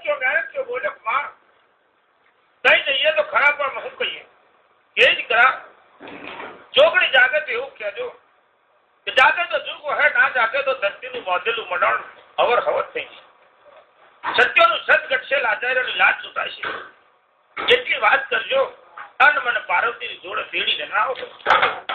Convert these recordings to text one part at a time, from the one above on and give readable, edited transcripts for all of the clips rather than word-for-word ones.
ક્યો બોલ્યો માં કઈ જઈએ તો ખરા પણ હું કહીએ એ જ કરા ચોકડી જાગે તો એવું કહેજો કે જાગે તો જુગો હે ના જાગે તો ધરતીનું મોઢેલું મડાણ હવર હવર થઈ છે સત્યનું સત ઘટશે લાચાર્યની લાજ છૂટાશે એટલી વાત કરજો તન મને પાર્વતીની જોડે તેડીને ના આવો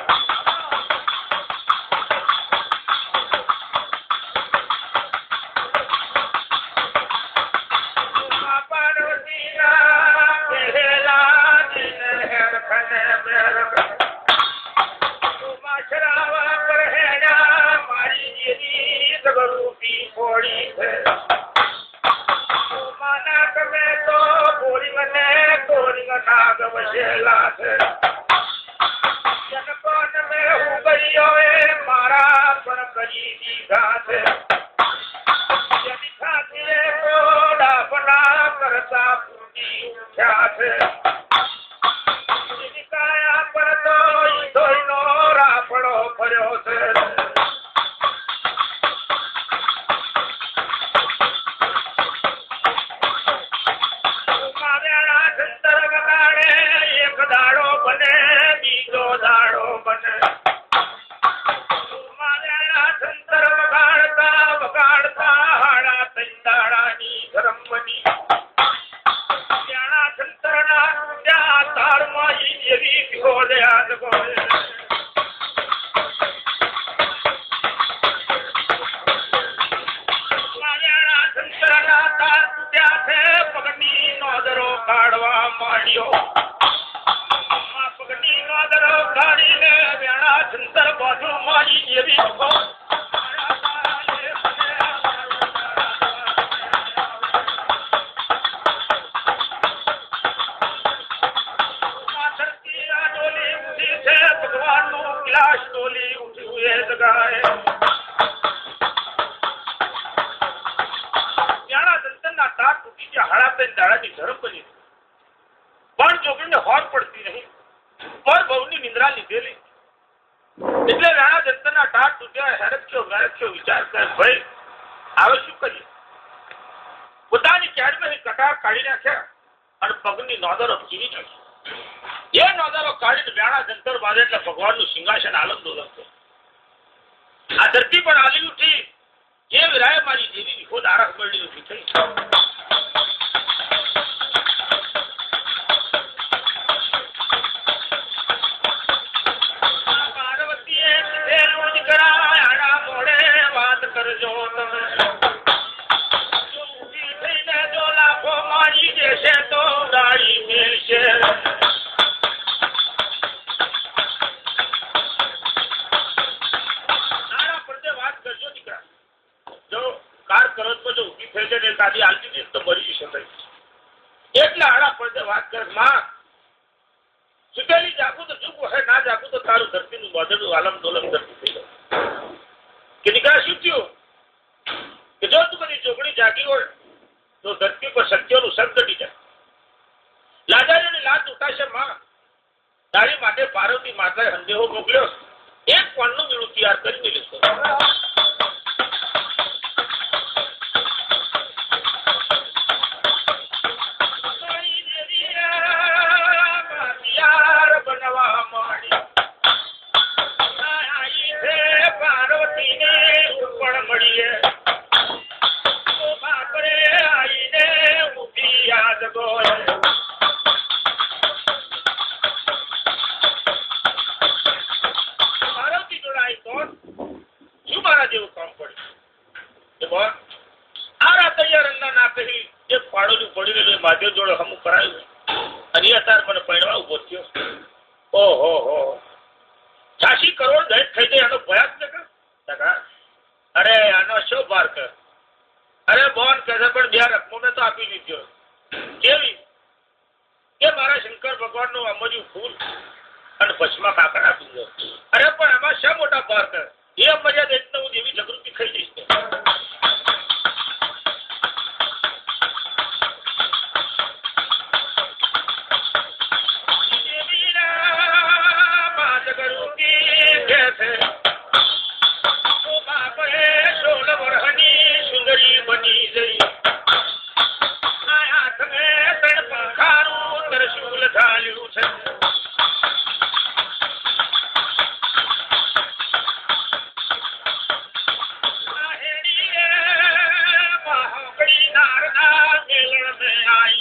शरण में आई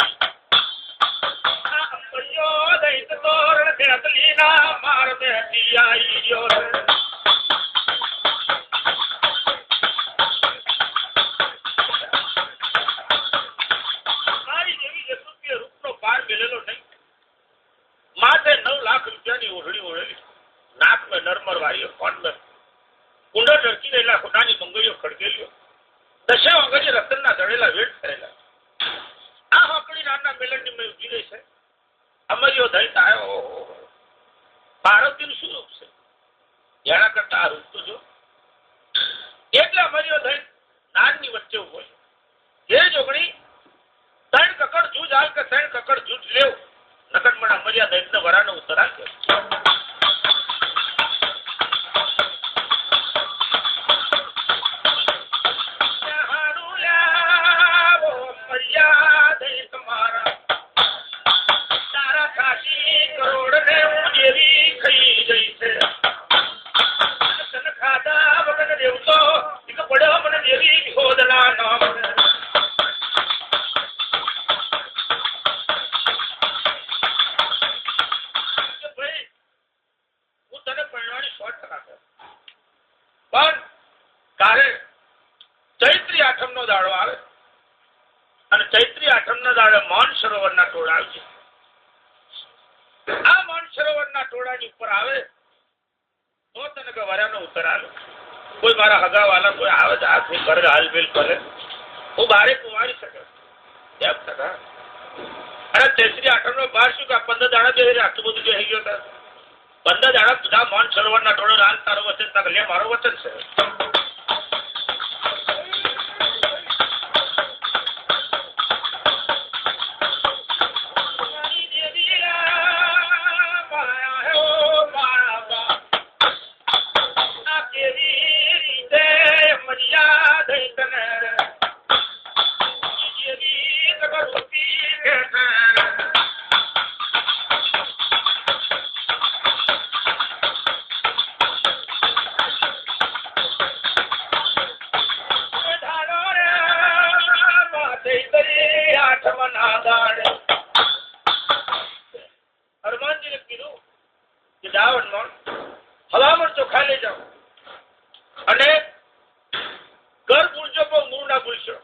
अंबरियो दैत तोरण के अतलीना मार बैठी आई जो माथे 9 लाख रुपया की ओढ़नी ओढ़ेली नाक में नरमर वारी कान में कुंडर डरकी रहेला खुदानी मंगळीઓ ખડકેલીઓ દશે વગરે રતનના દળેલા વેટ કરેલા આ આપણી નાના મેલનની મેં ઉભી રહી છે અમરિયો દૈત આવ્યો પાર્વતીનું શું રૂપ છે એના કરતા આ રૂપ તો જો એટલે અમરિયો દૈત નાનની વચ્ચે ઉભો છે એ જોગણી 3 કકડ જૂજ હાલ કે 3 કકડ જૂજ લેવ નકડમણા અમરિયા દૈતને વરાનો ઉત્તર આપ્યો ચૈત્રી આઠમનો દાડો આવે અને ચૈત્રી આઠમના દાડે મૌન સરોવરના ટોળા આવશે આ મૌન સરોવરના ટોળાની ઉપર આવે તો તને કે વરાનો ઉત્તર આવે કોઈ મારા હગાવાલા કોઈ આવે તો હાથની ઘર હાલબેલ કરે હું બારે કુંવારી શકે એમ થતા અરે ચૈત્રી આઠમનો બાર શું કે 15 દાડા બેહી આટલું બધું બેહી ગયો હતા 15 દાડા બધા મૌન સરોવરના ટોળો હાલ તારો વચન તક લે મારો વચન છે હનુમાનજી ને કીધું કે જાઓ હવામણ ચોખા લઈ જાઓ અને ઘર ભૂલજો પણ મૂળ ના ભૂલશો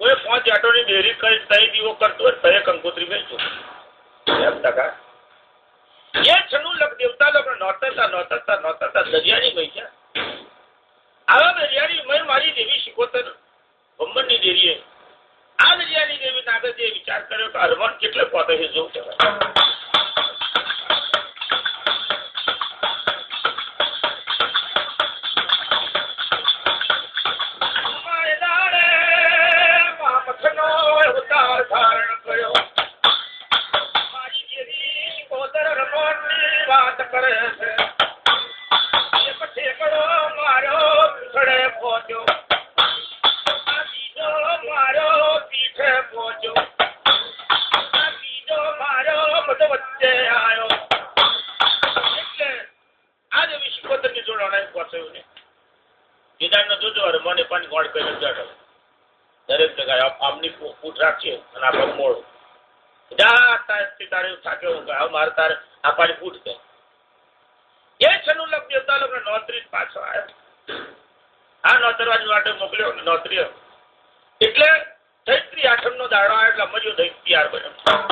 કોઈ 5 આટોની ડેરી કરી તઈ દીવો કરતો હોય તય કંકોત્રી મેળજો એમ ટકા એ છનું લગ દેવતા લોક નોતરતા દરિયાની મહી છે આવા દરિયાની મહી મારી દેવી શિકોતર ભંબરની ડેરીએ આ દરિયાની દેવી નાગર જે વિચાર કર્યો કે હનુમાન કેટલે પહોંચે છે જોવું કહેવાય દરેક જગ્યાએ આમની ફૂટ રાખીએ અને આપણે મોડું તારે થાકે મારે તારે આપાની ફૂટ કે એ છનું લગ દેવતા લોકોને નોતરી પાછો આવ્યો આ નોતરવાની માટે મોકલ્યો નોતરી એટલે ચૈત્રી આઠમનો દાડો આવ્યો એટલે અમરિયો દૈત તૈયાર બન્યો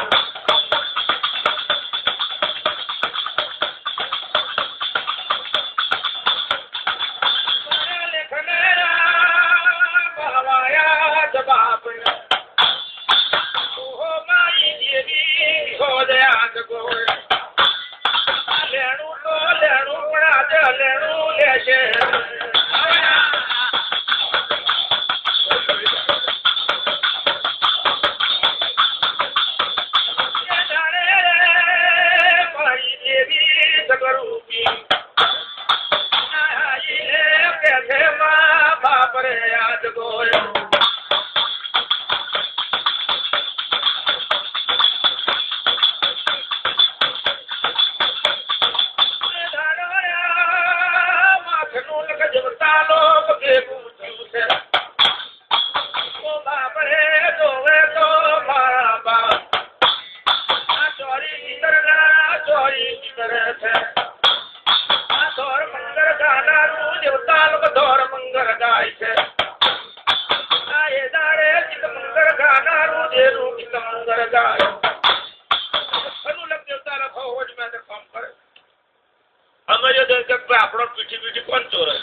અંબાજી કે આપણો પીઠી પીઠી કોણ ચોરે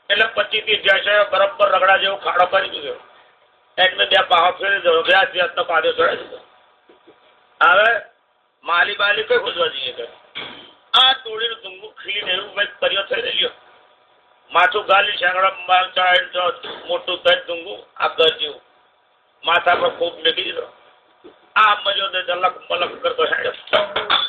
એટલે 25 થી છે બરાબર રગડા જેવો ખાડો કરી દીધો એટલે 2 પાવા ફેરી દો વ્યાજ તો પાડ્યો ચડાવી દીધો હવે માલી બાલી કઈ ખોજવા જઈએ કે આ તોડીનું ડુંગું ખીલીને એવું કંઈક કર્યો થઈ રહ્યો માથું ગાલી શેંગડા મોટું થઈ ડુંગું આ ઘર જેવું માથા પર ખૂબ મેકી દીધો આ મજો દે જલક પલક કરતો હેડ્યો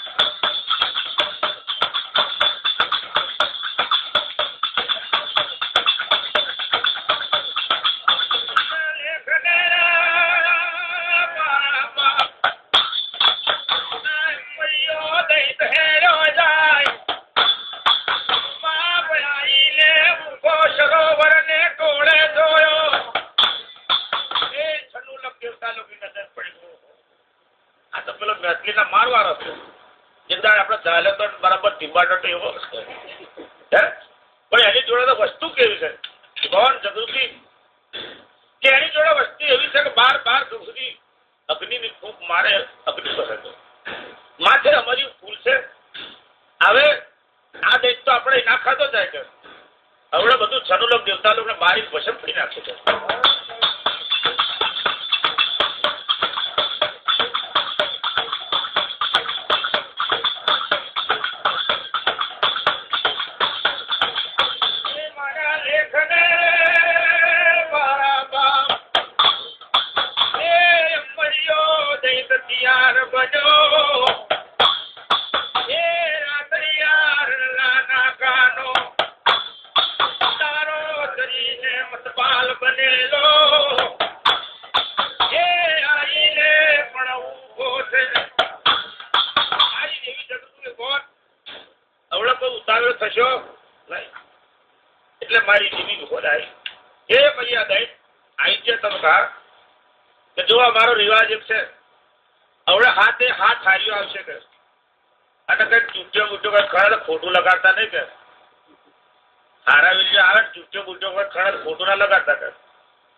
મારવાનો જિંદા આપણે ચાલે તો બરાબર ટીંબાટો એવો પણ એની જોડે તો વસ્તુ કેવી છે ભગવાન જાગૃતિ કે એની જોડે વસ્તુ એવી છે કે બાર સુધી અગ્નિની ફૂંક મારે અગ્નિ કરે છે માથે અમારી ફૂલ છે હવે આ દેશ તો આપણે ના ખાતો જાય કે હવે બધું છનુલોક દેવતા લોકોને બારી વશમ કરી નાખે છે એટલે મારી જીવી ખોલાય એ મર્યાદ આવી છે તમે કહા કે જો અમારો રિવાજ એક છે હવે હાથે હાથ હાર્યો આવશે કે અને કઈક ચૂંટ્યો બૂટ્યો કઈ ખરા ખોટું લગાડતા નહીં કે હારા વિશે આવે ચૂંટ્યો બૂટ્યો કઈ ખરા ખોટું ના લગાડતા કે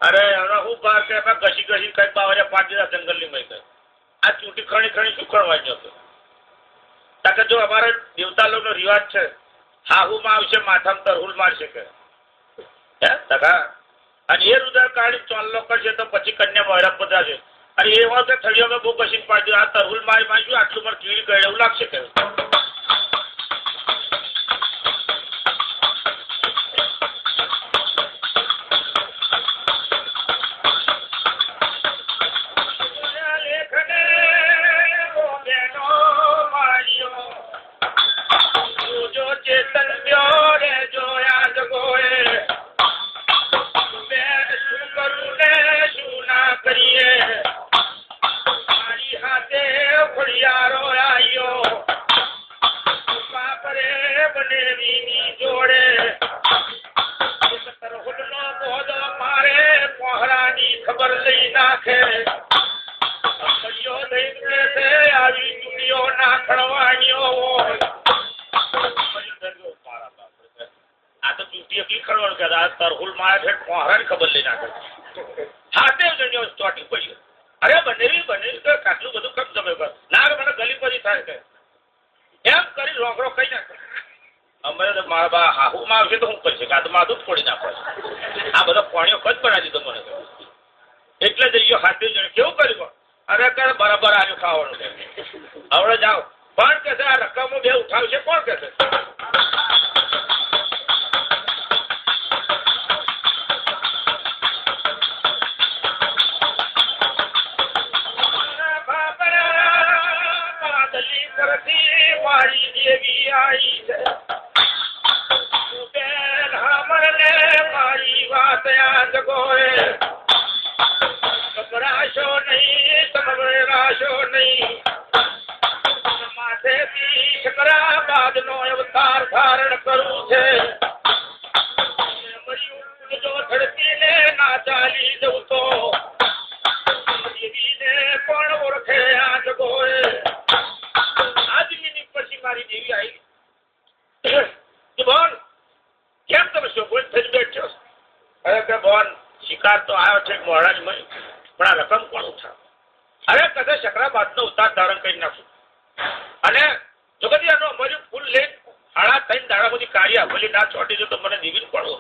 અરે હવે હું બહાર કે ઘસી ઘસી કઈ પાવરિયા પાડી દીધા જંગલની મય કે આ ચૂંટી ખણી ખણી શું ખણવાની હતો કારણ કે જો અમારા દેવતા લોકોનો રિવાજ છે હાહુમાં આવશે માથામાં તરહુલ મારશે કે હે તકા અને એ રુદર કાઢી ચોલ્લો કરશે તો પછી કન્યા બહેરા પધારશે અને એ વખતે થળીઓમાં બહુ કશી પાડી આ તરહુલ મારી મારીશું આટલું મારે કીડી ગળે એવું લાગશે કે તરહુલ મારે કોહરા ની ખબર લઈ નાખે હાથે ચોટી પડી અરે બનેવી કાટલું બધું કમ તમે ના મને ગલી પરી થાય કે એમ કરી રોકડો કઈ નાખે અમે તો મારા બા હાહુમાં આવશે તો હું કરી શકે આ તો માથું જ ફોડી નાખો આ બધો પાણીઓ કદ બનાવી દીધો મને એટલે જ હાથે જણ કેવું કર્યું અરે કરે બરાબર આવ્યું ખાવાનું કે હવે જાઓ પણ કે આ રકમો બે ઉઠાવશે કોણ કે છે મારી દેવી આવી છે મારી વાત યાદ ગોએ ગભરાશો નહીં સમરાશો નહીં માથેથી શકરા બાદનો અવતાર ધારણ કરવું છે જો ધરતીને ના ચાલી જવું તો દેવીને પણ ઓળખે આ જગોએ મારી દેવી આવી કે બોન કેમ તમે શોભન થઈ બેઠો અરે કે બોન શિકાર તો આવ્યો છે મોડા જ પણ આ રકમ કોણ ઉઠાવ અરે કદાચ શકરાબાદ નો ઉતાર ધારણ કરી નાખું અને જોગતિયાનો અમારું ફૂલ લઈ આડા થઈને દાડા બધી કાઢ્યા ભલે ના ચોટી જો તો મને જીવીને પડવો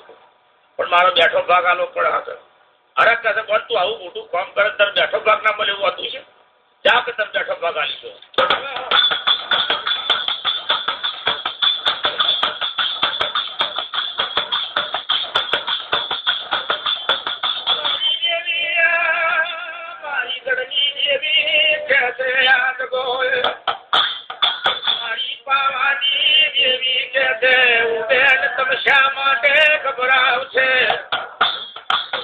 પણ મારો બેઠો ભાગ આલો પડે હા અરે કહેશે પણ તું આવું મોટું કામ કરે તારે બેઠો ભાગ ના મળે એવું હતું છે જા કે તમે બેઠો ભાગ આલી દો શા માટે ગભરાવ છે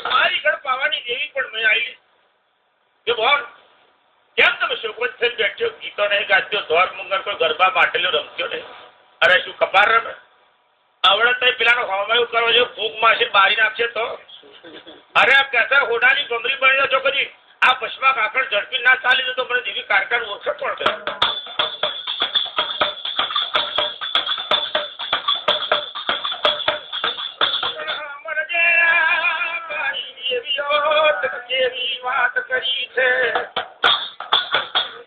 મારી ઘર પાવાની દેવી પણ મેં આવી કે બોલ કેમ તમે શોકોત થઈને બેઠ્યો ગીતો નહીં ગાત્યો ધોર મુંગર કોઈ ગરબા માટલ્યો રમત્યો નહીં અરે શું કપાર રમે આવડે તો પેલાનો હોમાયું કરો છો ફૂગ માસી બારી નાખશે તો અરે આ કહેતા હોડાની ગમરી બની છો કદી આ પશ્ચિમા કાકડ ઝડપી ના ચાલી તો મને દેવી કારખાન ઓળખે પણ કેવી વાત કરી છે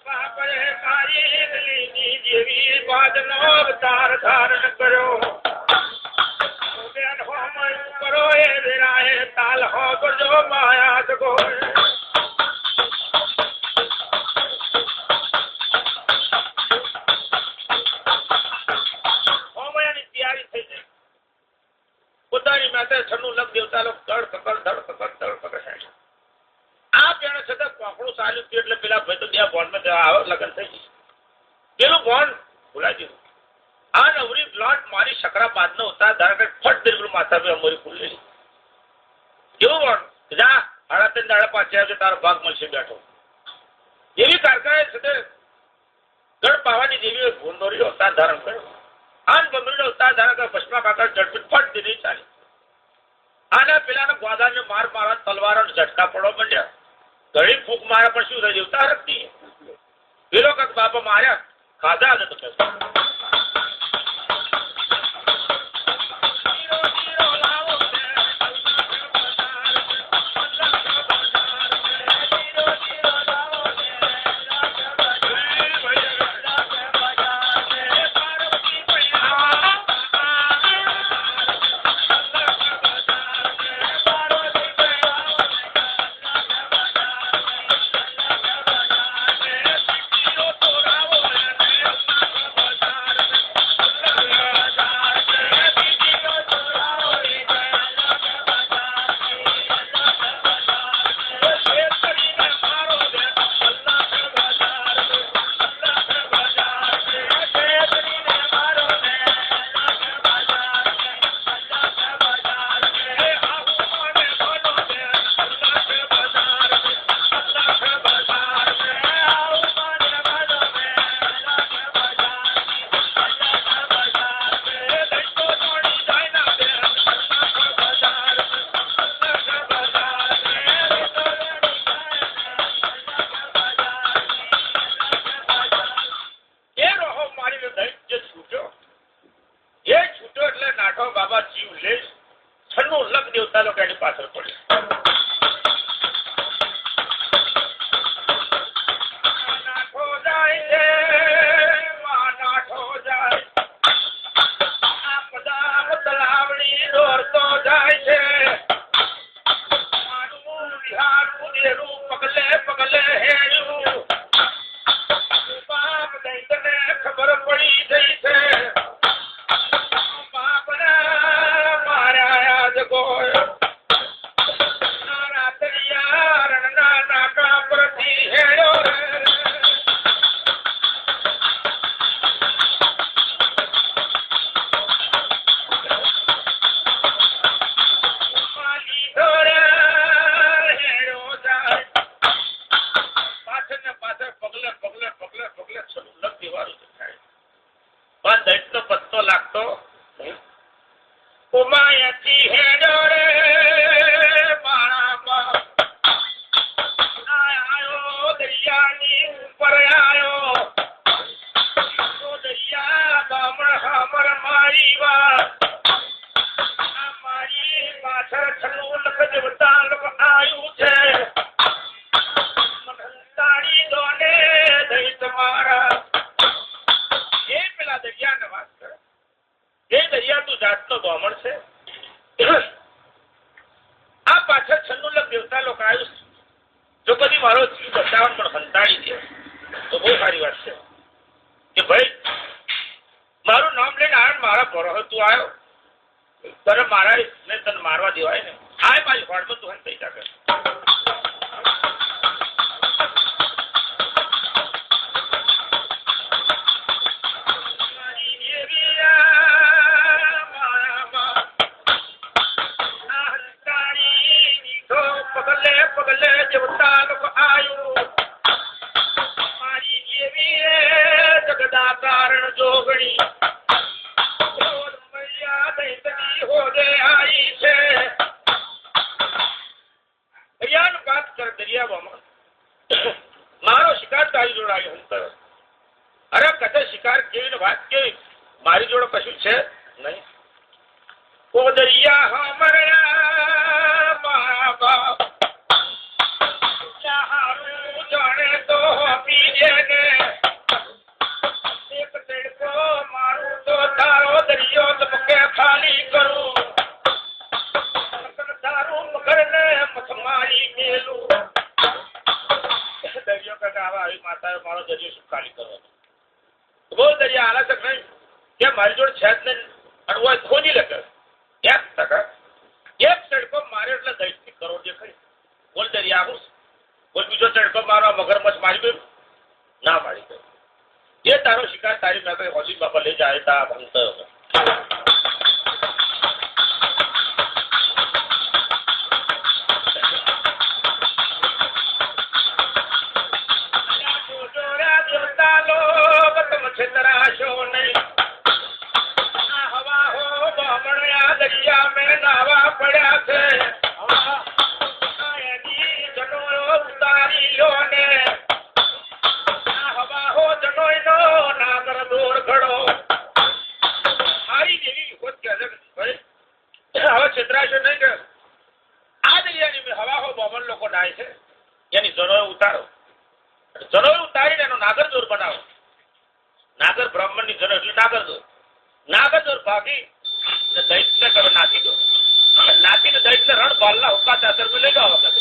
બાપરે મારી ગલીની જેવી બાદનો અવતાર ધારણ કર્યો બેન હોમય કરો એ વેરાએ તાલ હો કરજો માયા જગો હોમયાની તૈયારી થઈ જાય પોતાની માથે છન્નું લગ દેવતા લોક ધડ આ પેણે છતાં કોકડું ચાલ્યું એટલે પેલા ભાઈ તો ત્યાં બોન્ડ માં આવે લગ્ન થઈ ગયું પેલું બોન્ડ ભૂલાઈ દીધું આ નવરી પ્લોટ મારી શકરા બાદ નો હોતા ધારા કે ફટ દે માથા પે અમારી ખુલ્લી કેવું બોન્ડ જા હાડા ત્રણ દાડા પાછા આવશે તારો ભાગ મળશે બેઠો એવી કારખાને છે ગઢ પાવાની જેવી ભૂંદોરી અવતાર ધારણ કર્યો આન ગમરીનો અવતાર ધારણ કર્યો પશ્ચિમા કાકા ઝડપી ફટ દે નહીં ચાલી આના પેલાના ગોદાને માર મારા તલવારો ઝટકા પડવા માંડ્યા ઘણી ફૂંક માર્યા પણ શું થઈ ઉતાર જ નહીં પેલો કંઈક બાપા માર્યા ખાધા જ તો વાત છે કે ભાઈ મારું નામ લઈને આવ્યો, મારા ભરો તું આવ્યો તને મારા ને તને મારવા દેવાય ને, આ મારી ફાળમાં તું થઈ શકે. પગલે જવતા લોકો આયુ મારી જેવી જગદાતારણ જોગણી મારો શિકાર તારી જોડે આવ્યો અંતર. અરે કથે શિકાર કેવી ને વાત કેવી, મારી જોડે કશું છે નહીં. ઓ દરિયા હમણાં મારા બાપ જાણે તો પીજે ને એક તડકો મારું તો તારો દરિયો તબકે ખાલી કરું તારું મગર ને મથમારી મેલું. દરિયો કરતા આવા આવી માતા મારો દરિયો શું ખાલી કરવો? બહુ દરિયા હાલા તક નહીં કે મારી જોડે છે જ નહીં. અને હું ખોજી લખે 1% એક તડકો મારે એટલે 10 કરોડ દેખાય. બોલ દરિયા આવું બોલ બીજો તડકો મારો મગરમચ્છ મારી ગયું ના મારી ગયો. એ તારો શિકાર તારી મેં કઈ હોજી બાપા લઈ જાય તા ભણતો છેતરાશો નહીં. હવા હો બમણ્યા દરિયા મેં નાવા પડ્યા છે. ઉતારી લો ને હવા હો જનોય નો નાગર દોર ઘડો મારી જેવી હોત કે ભાઈ હવે છેતરાશો નહીં કે આ દરિયાની હવા હો બમણ લોકો ડાય છે એની જનોય ઉતારો. જનોય ઉતારીને એનો નાગર દોર બનાવો. નાગર બ્રાહ્મણ ની જનો એટલે નાગર દોર. નાગર દોર ભાગી દૈત્ય કરો નાખી દો. નાખીને દૈત્ય રણ બાલના હુક્કા ચાદર લઈ જાઓ વખત.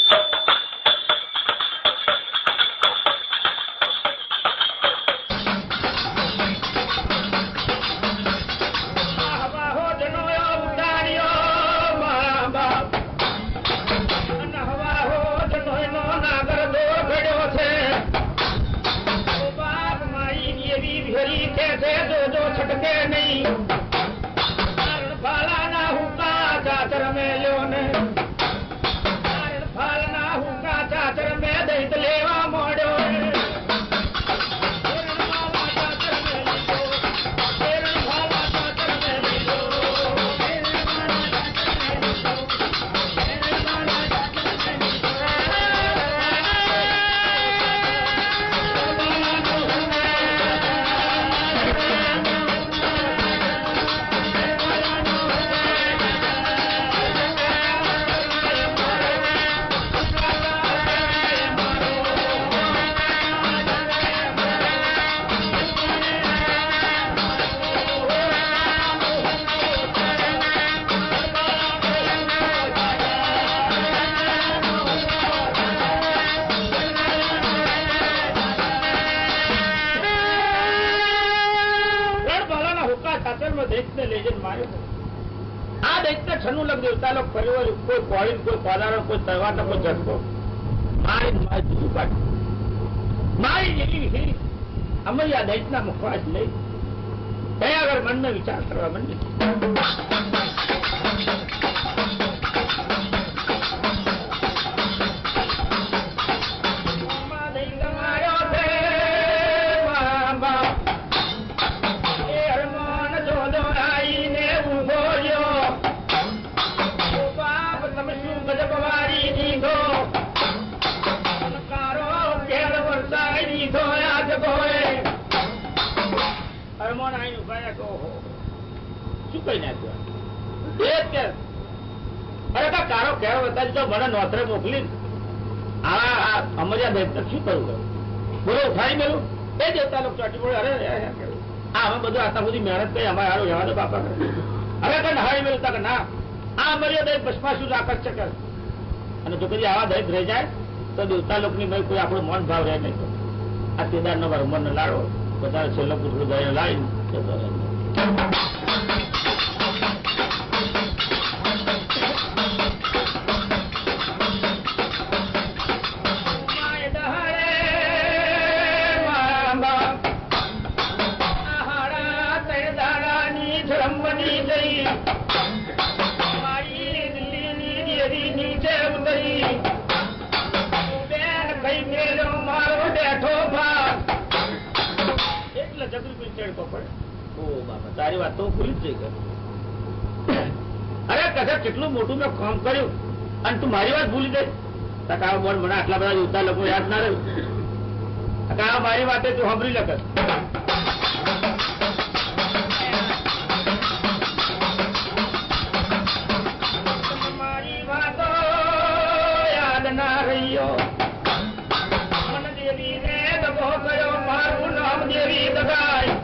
કોઈ પોઈન્ટ કોઈ કોદારો કોઈ તરવાનો કોઈ ઝટકો મારી જેવી અમે આ દૈતના મુખવા જ લઈ કયા આગળ મનમાં વિચાર કરવા માંડી. મને નોતરે મોકલી અમર્યા દૈત શું કરવું બોલો ઉઠાડી મેલું એ દેવતા લોકો ચોટી પડે. અરે અમે બધું આટલા બધી મહેનત કરી અમારે હારું રહેવા દો બાપા. હવે કઈ નહાડી મેલું કે ના આ અમર્યા દૈત બસમાં શું તાકાત છે કર. અને જો કદી આવા દૈત રહી જાય તો દેવતા લોકની કોઈ આપણું મન ભાવ રહે નહીં. આ તેદારનો ઉંમરનો લાડો બધા છેલ્લો પૂછડું ગાય લાવીને જતો રહે. તારી વાત તો ભૂલી જ જઈ. અરે કદાચ કેટલું મોટું મેં કામ કર્યું અને તું મારી વાત ભૂલી ગઈ. ટકા બોલ મને આટલા બધા યુદ્ધા લોકો યાદ ના રહ્યું. ટકા મારી વાતે તું સાંભળી લખ. મારી વાતો યાદ ના રહ્યો. મન દેવી ને દગો કર્યો, મારું નામ દેવી દગાય.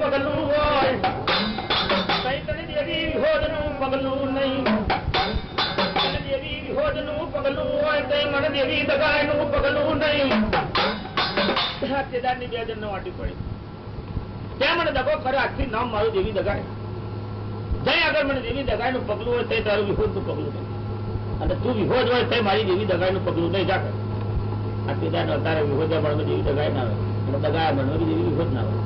પગલું હોય દેવી વિહોદનું પગલું નહીં. દેવી વિહોદનું પગલું હોય કઈ મને દેવી દગાયનું પગલું નહીં. તેદારની 2 જણ વાટી પડી. ત્યાં મને દગો ખરે આખી નામ મારું દેવી દગાય. જઈ આગળ મને દેવી દગાયનું પગલું હોય તે તારું વિહોદનું પગલું નહીં. અને તું વિહોદ હોય તે મારી દેવી દગાયનું પગલું નહીં. જા આ તેદાર તારે વિહોદ્યા મળે દેવી દગાય ના આવે અને દગાયા મળે દેવી વિહોદ ના આવે.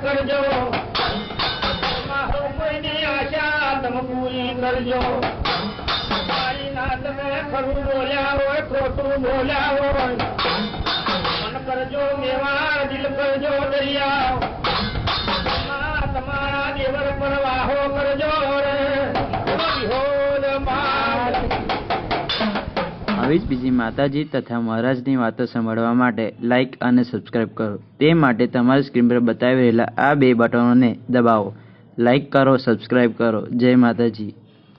કરજો મારો કોઈની આશા તમે પૂરી કરજો મારી ના તમે ખરું બોલ્યા હોય ખોટું બોલ્યા હોય મન કરજો મેવાડ દિલ કરજો દરિયા તમારા દેવર પર વાહો કરજો રે વિહોદ માર આવી જ બીજી માતાજી તથા મહારાજની વાતો સાંભળવા માટે લાઇક અને સબસ્ક્રાઇબ કરો. તે માટે તમારી સ્ક્રીન પર બતાવી રહેલા આ બે બટનોને દબાવો. લાઇક કરો, સબસ્ક્રાઇબ કરો. જય માતાજી.